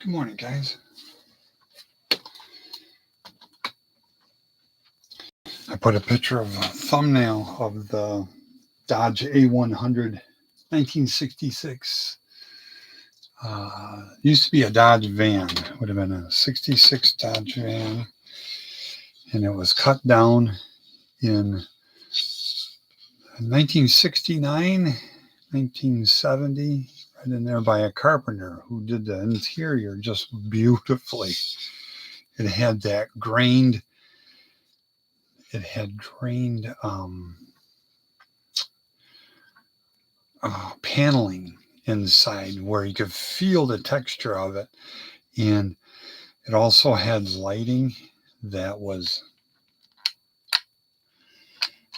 Good morning, guys. I put a picture of a thumbnail of the Dodge A100 1966. Used to be a Dodge van. It would have been a 66 Dodge van. And it was cut down in 1969, 1970, right in there by a carpenter who did the interior just beautifully. It had that grained paneling inside where you could feel the texture of it. And it also had lighting that was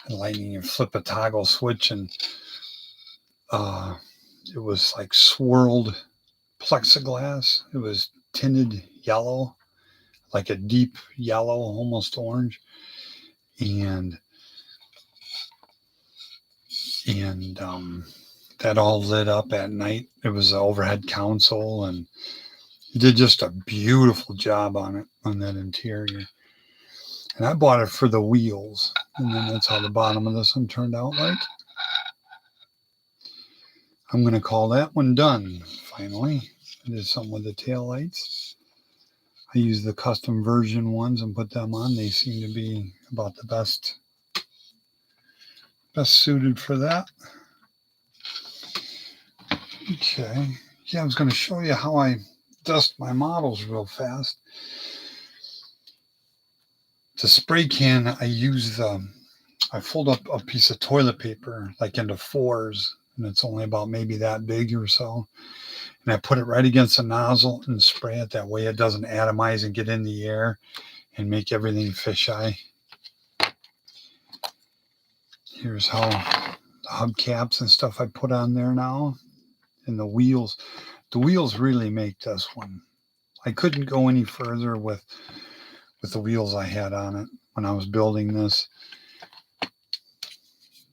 lighting. You flip a toggle switch and it was like swirled plexiglass. It was tinted yellow, like a deep yellow, almost orange. And that all lit up at night. It was an overhead console, and he did just a beautiful job on it, on that interior. And I bought it for the wheels. And then that's how the bottom of this one turned out like. I'm going to call that one done, finally. I did something with the tail lights. I used the custom version ones and put them on. They seem to be about the best suited for that. Okay. Yeah, I was going to show you how I dust my models real fast. The spray can, I fold up a piece of toilet paper like into fours, and it's only about maybe that big or so. And I put it right against the nozzle and spray it. That way it doesn't atomize and get in the air and make everything fisheye. Here's how the hubcaps and stuff I put on there now. And the wheels. The wheels really make this one. I couldn't go any further with the wheels I had on it when I was building this.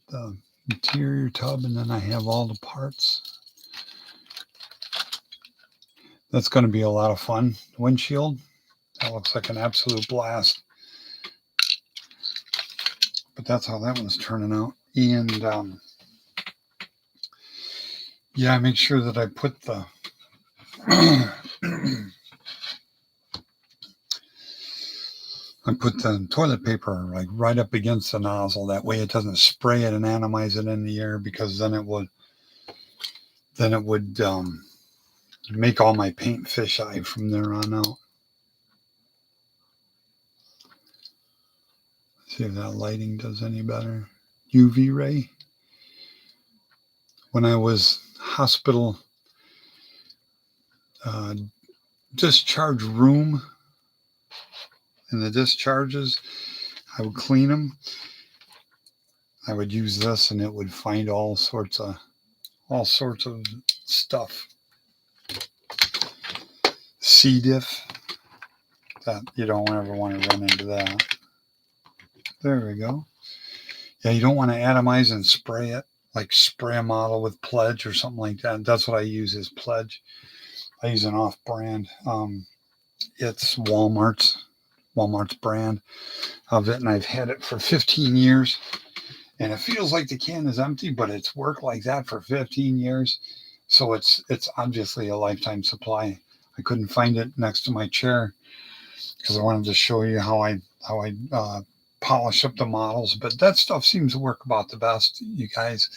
The interior tub, and then I have all the parts. That's going to be a lot of fun. Windshield, that looks like an absolute blast. But that's how that one's turning out. And yeah, I make sure that I put the toilet paper like right up against the nozzle. That way it doesn't spray it and atomize it in the air, because then it would make all my paint fisheye from there on out. See if that lighting does any better. UV ray. When I was hospital discharge room, in the discharges, I would clean them. I would use this, and it would find all sorts of stuff. C. diff. That you don't ever want to run into that. There we go. Yeah, you don't want to atomize and spray it, like spray a model with Pledge or something like that. That's what I use, is Pledge. I use an off-brand. It's Walmart's brand of it, and I've had it for 15 years. And it feels like the can is empty, but it's worked like that for 15 years. So it's obviously a lifetime supply. I couldn't find it next to my chair because I wanted to show you how I polish up the models. But that stuff seems to work about the best, you guys.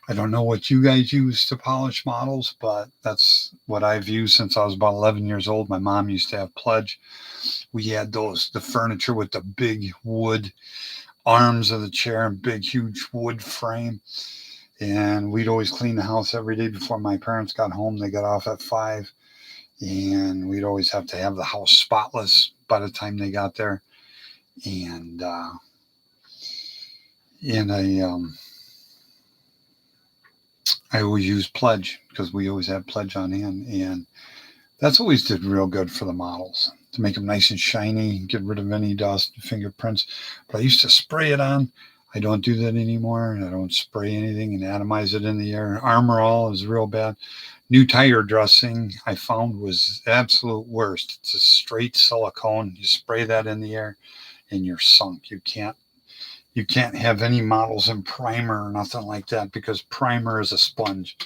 I don't know what you guys use to polish models, but that's what I've used since I was about 11 years old. My mom used to have Pledge. We had the furniture with the big wood arms of the chair and big, huge wood frame. And we'd always clean the house every day before my parents got home. They got off at 5. And we'd always have to have the house spotless by the time they got there. And I always use Pledge because we always had Pledge on hand. And that's always did real good for the models, to make them nice and shiny, get rid of any dust, fingerprints. But I used to spray it on. I don't do that anymore. I don't spray anything and atomize it in the air. Armor All is real bad. New tire dressing I found was the absolute worst. It's a straight silicone. You spray that in the air and you're sunk. You can't have any models in primer or nothing like that because primer is a sponge.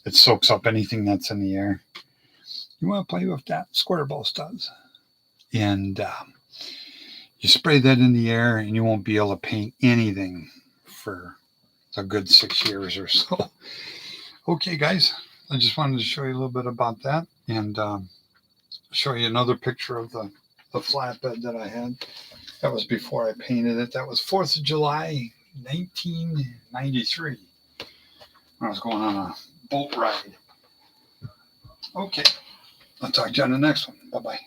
It soaks up anything that's in the air. You want to play with that? Square ball studs. And you spray that in the air and you won't be able to paint anything for a good 6 years or so. Okay, guys, I just wanted to show you a little bit about that and show you another picture of the flatbed that I had. That was before I painted it. That was 4th of July, 1993. I was going on a boat ride. Okay, I'll talk to you on the next one. Bye-bye.